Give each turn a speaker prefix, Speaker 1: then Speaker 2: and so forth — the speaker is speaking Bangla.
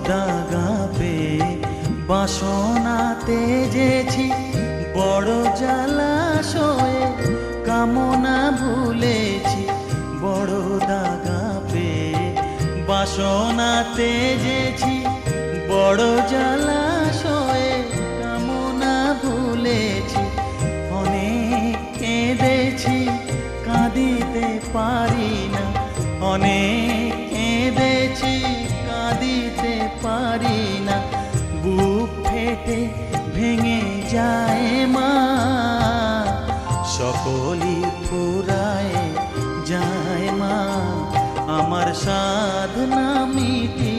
Speaker 1: দাগা পেয়ে বাসনা তেজেছি, বড় জলাশয়ে কামনা ভুলেছি। বড় দাগা পেয়ে বাসনা তেজেছি, বড় জলাশয়ে কামনা ভুলেছি। অনেক কেঁদেছি, কাঁদিতে পারি না। অনেক কেঁদেছি, কাঁদিতে পারি না। বুক ফেটে ভেঙে যায় মা, সকলই ফুরায় যায় মা। আমার সাধনা মিটি